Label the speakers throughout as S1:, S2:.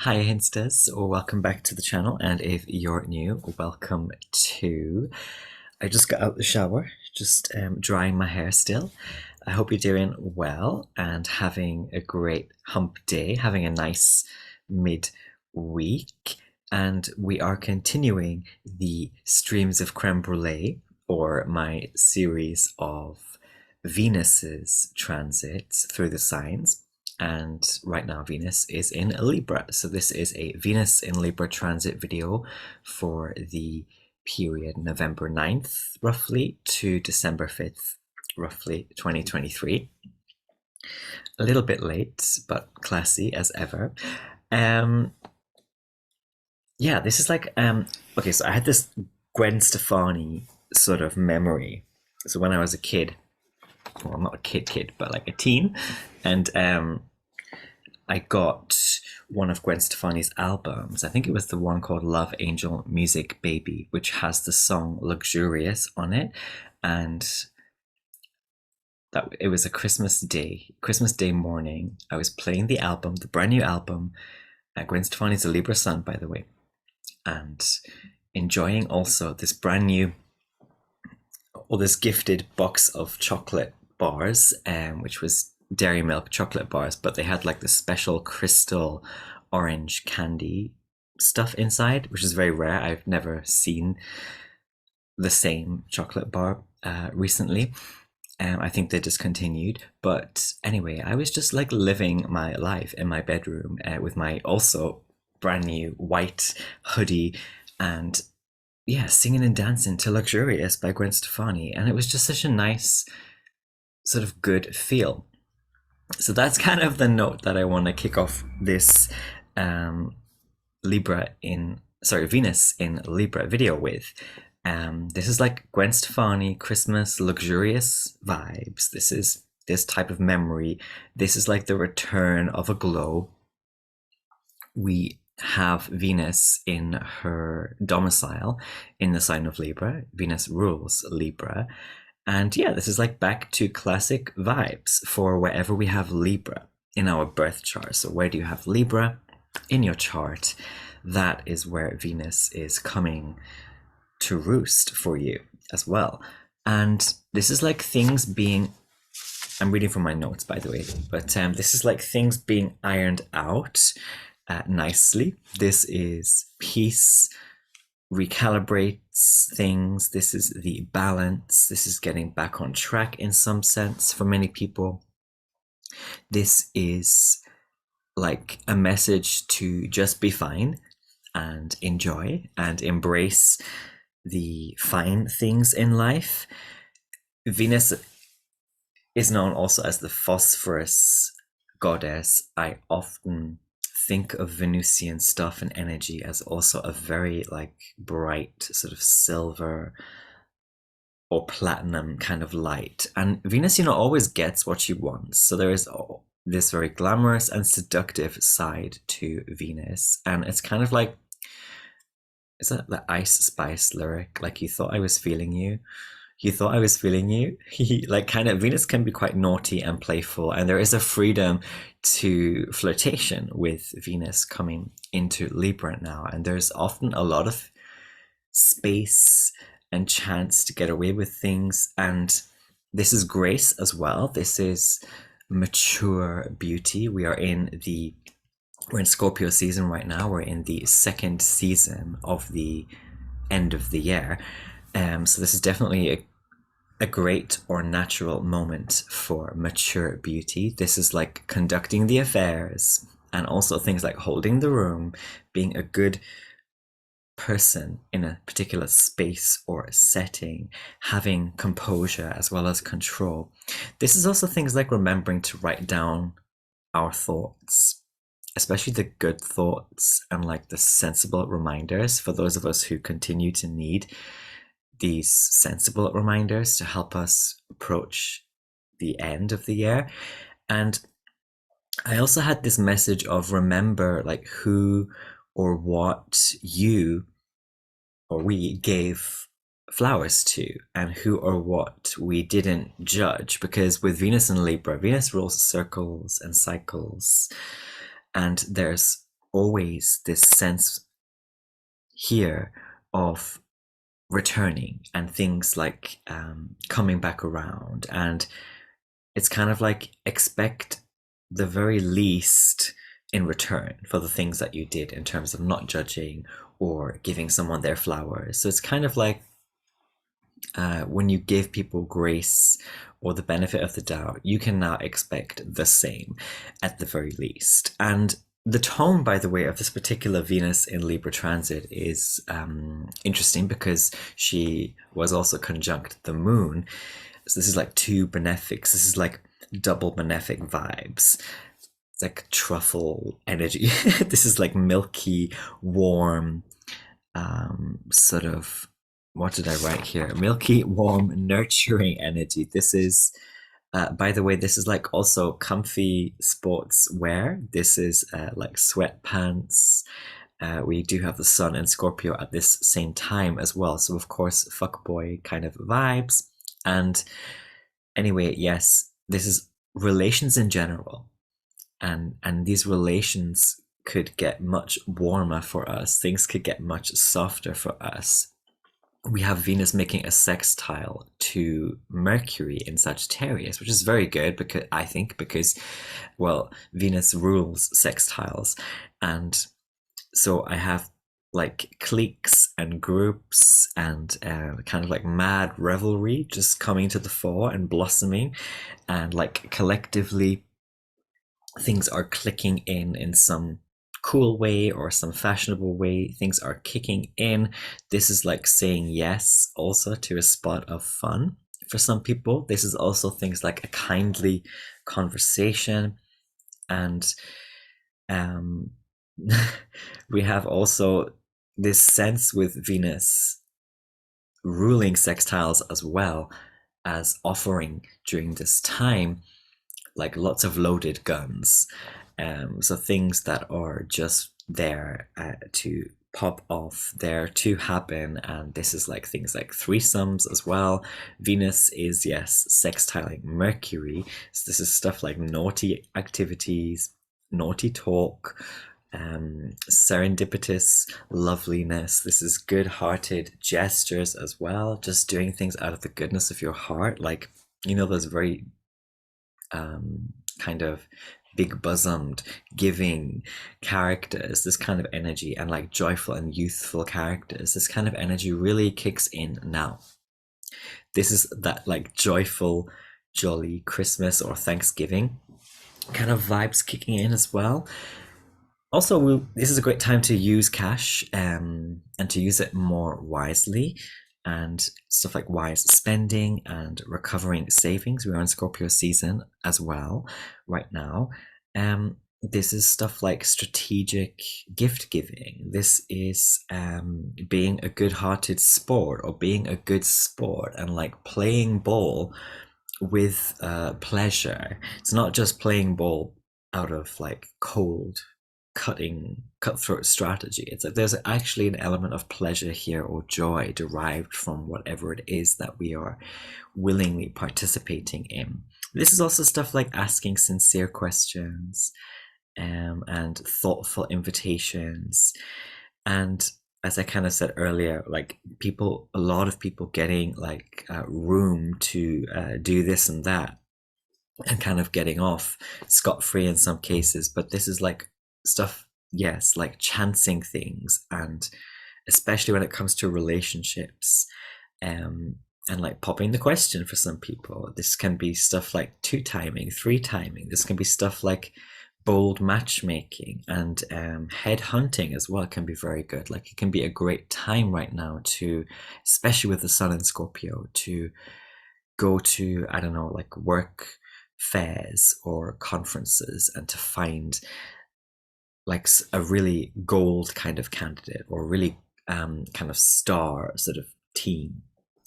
S1: Hi Hinstas, or welcome back to the channel, and if you're new, welcome to. I just got out the shower, just drying my hair still. I hope you're doing well and having a great hump day, having a nice mid-week, and we are continuing the streams of creme brulee, or my series of Venus's transits through the signs. And right now Venus is in Libra. So this is a Venus in Libra transit video for the period November 9th, roughly, to December 5th, roughly 2023. A little bit late, but classy as ever. Yeah, this is like, okay, so I had this Gwen Stefani sort of memory. So when I was a kid, well, not a kid, but like a teen, and I got one of Gwen Stefani's albums. I think it was the one called Love Angel Music Baby, which has the song Luxurious on it. And that it was a Christmas Day morning. I was playing the album, the brand new album. Gwen Stefani's a Libra Sun, by the way, and enjoying also this brand new, or this gifted box of chocolate bars, which was Dairy Milk chocolate bars, but they had like the special crystal orange candy stuff inside, which is very rare. I've never seen the same chocolate bar recently. I think they discontinued. But anyway, I was just like living my life in my bedroom with my also brand new white hoodie and yeah, singing and dancing to Luxurious by Gwen Stefani. And it was just such a nice, sort of good feel. So that's kind of the note that I want to kick off this Venus in Libra video with. This is like Gwen Stefani, Christmas, luxurious vibes. This is this type of memory. This is like the return of a glow. We have Venus in her domicile in the sign of Libra. Venus rules Libra. And yeah, this is like back to classic vibes for wherever we have Libra in our birth chart. So where do you have Libra in your chart? That is where Venus is coming to roost for you as well. And this is like things being, I'm reading from my notes, by the way, but this is like things being ironed out nicely. This is peace, recalibrates things. This is the balance. This is getting back on track in some sense for many people. This is like a message to just be fine and enjoy and embrace the fine things in life. Venus is known also as the phosphorus goddess. I often think of Venusian stuff and energy as also a very like bright sort of silver or platinum kind of light. And Venus, always gets what she wants. So there is this very glamorous and seductive side to Venus. And it's kind of like, is that the Ice Spice lyric? Like, you thought I was feeling you. You thought I was feeling you. Like, kind of, Venus can be quite naughty and playful, and there is a freedom to flirtation with Venus coming into Libra now. And there's often a lot of space and chance to get away with things. And this is grace as well. This is mature beauty. We're in Scorpio season right now. We're in the second season of the end of the year. So this is definitely a great or natural moment for mature beauty. This is like conducting the affairs, and also things like holding the room, being a good person in a particular space or setting, having composure as well as control. This is also things like remembering to write down our thoughts, especially the good thoughts and like the sensible reminders for those of us who continue to need these sensible reminders to help us approach the end of the year. And I also had this message of remember like who or what you or we gave flowers to, and who or what we didn't judge. Because with Venus and Libra, Venus rules circles and cycles, and there's always this sense here of returning and things like coming back around. And it's kind of like expect the very least in return for the things that you did in terms of not judging or giving someone their flowers. So it's kind of like when you give people grace or the benefit of the doubt, you can now expect the same at the very least. And the tone, by the way, of this particular Venus in Libra transit is interesting because she was also conjunct the moon. So this is like two benefics. This is like double benefic vibes. It's like truffle energy. This is like milky, warm, sort of, what did I write here? Milky, warm, nurturing energy. This is, by the way, this is like also comfy sports wear. This is like sweatpants. We do have the sun and Scorpio at this same time as well. So of course, fuckboy kind of vibes. And anyway, yes, this is relations in general. And these relations could get much warmer for us. Things could get much softer for us. We have Venus making a sextile to Mercury in Sagittarius, which is very good because I think because, well, Venus rules sextiles. And so I have like cliques and groups and kind of like mad revelry just coming to the fore and blossoming, and like collectively things are clicking in some cool way or some fashionable way. Things are kicking in. This is like saying yes also to a spot of fun for some people. This is also things like a kindly conversation. And we have also this sense with Venus ruling sextiles as well as offering during this time like lots of loaded guns. So things that are just there to pop off, there to happen. And this is like things like threesomes as well. Venus is, yes, sextiling Mercury. So this is stuff like naughty activities, naughty talk, serendipitous loveliness. This is good-hearted gestures as well, just doing things out of the goodness of your heart. Like, you know, those very kind of big bosomed giving characters, this kind of energy, and like joyful and youthful characters, this kind of energy really kicks in now. This is that like joyful, jolly Christmas or Thanksgiving kind of vibes kicking in as well. Also, this is a great time to use cash and to use it more wisely, and stuff like wise spending and recovering savings. We're in Scorpio season as well right now. This is stuff like strategic gift giving. This is being a good-hearted sport or being a good sport and like playing ball with pleasure. It's not just playing ball out of like cold cutthroat strategy. It's like there's actually an element of pleasure here or joy derived from whatever it is that we are willingly participating in. This is also stuff like asking sincere questions and thoughtful invitations. And as I kind of said earlier, like a lot of people getting like room to do this and that and kind of getting off scot-free in some cases. But this is like stuff, yes, like chancing things, and especially when it comes to relationships, and like popping the question for some people. This can be stuff like 2 timing, 3 timing. This can be stuff like bold matchmaking, and head hunting as well can be very good. Like it can be a great time right now to, especially with the sun in Scorpio, to go to, I don't know, like work fairs or conferences and to find like a really gold kind of candidate or really kind of star sort of team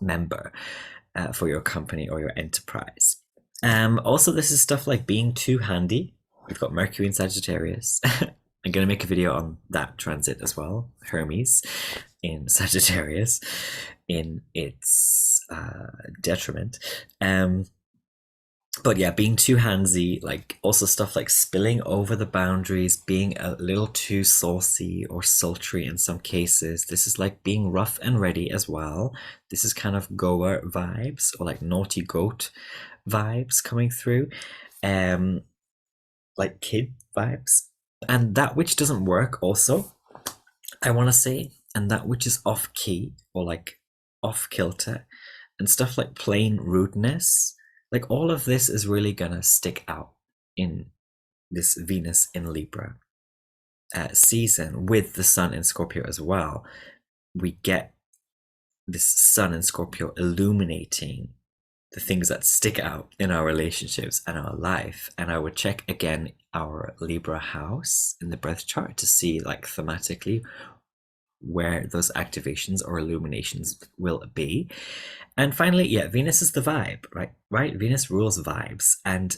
S1: member for your company or your enterprise. Also, this is stuff like being too handy. We've got Mercury in Sagittarius. I'm going to make a video on that transit as well. Hermes in Sagittarius in its detriment. But yeah, being too handsy, like also stuff like spilling over the boundaries, being a little too saucy or sultry in some cases. This is like being rough and ready as well. This is kind of goer vibes or like naughty goat vibes coming through. Um, like kid vibes. And that which doesn't work also, I want to say, and that which is off key or like off kilter and stuff like plain rudeness, like all of this is really gonna stick out in this Venus in Libra season with the Sun in Scorpio as well. We get this Sun in Scorpio illuminating the things that stick out in our relationships and our life. And I would check again our Libra house in the birth chart to see, like, thematically where those activations or illuminations will be. And finally, yeah, Venus is the vibe, right? Venus rules vibes and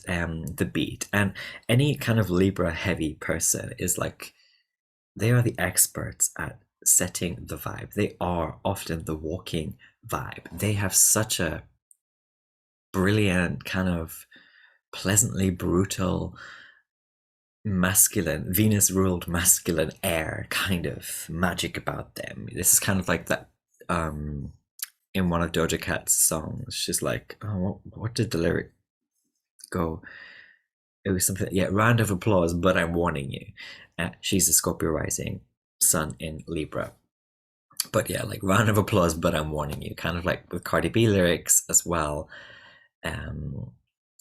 S1: the beat. And any kind of Libra heavy person is like, they are the experts at setting the vibe. They are often the walking vibe. They have such a brilliant, kind of pleasantly brutal, masculine, Venus ruled masculine air kind of magic about them. This is kind of like that in one of Doja Cat's songs. She's like, oh, what did the lyric go? It was something, yeah, round of applause, but I'm warning you. She's a Scorpio rising, Sun in Libra. But yeah, like round of applause, but I'm warning you. Kind of like with Cardi B lyrics as well.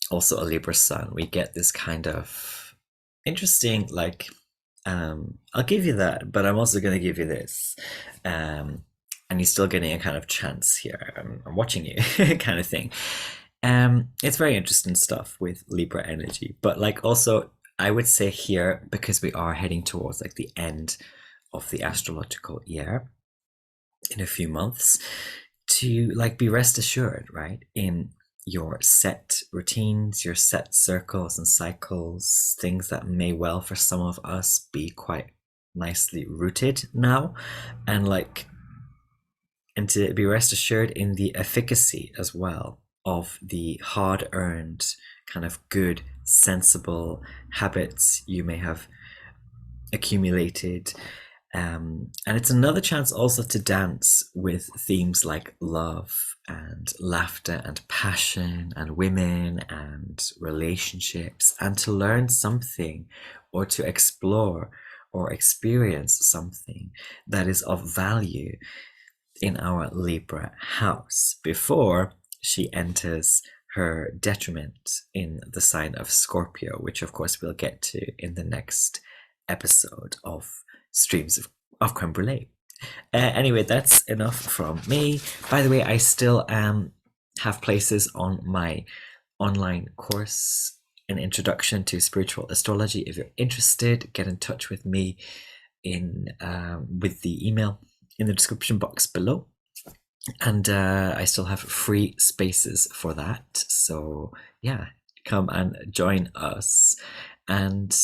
S1: Also a Libra Sun. We get this kind of interesting, like, I'll give you that, but I'm also going to give you this. And you're still getting a kind of chance here. I'm watching you kind of thing. It's very interesting stuff with Libra energy, but like also I would say here, because we are heading towards like the end of the astrological year in a few months, to like be rest assured, right, in your set routines, your set circles and cycles, things that may well for some of us be quite nicely rooted now, and like, and to be rest assured in the efficacy as well of the hard earned, kind of good, sensible habits you may have accumulated. And it's another chance also to dance with themes like love and laughter and passion and women and relationships, and to learn something or to explore or experience something that is of value in our Libra house before she enters her detriment in the sign of Scorpio, which of course we'll get to in the next episode of Streams of Creme Brulee. Anyway, that's enough from me. By the way, I still have places on my online course, An Introduction to Spiritual Astrology. If you're interested, get in touch with me in with the email in the description box below. And I still have free spaces for that. So yeah, come and join us. And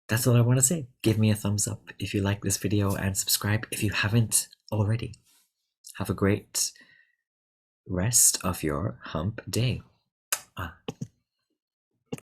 S1: that's all I want to say. Give me a thumbs up if you like this video and subscribe if you haven't already. Have a great rest of your hump day.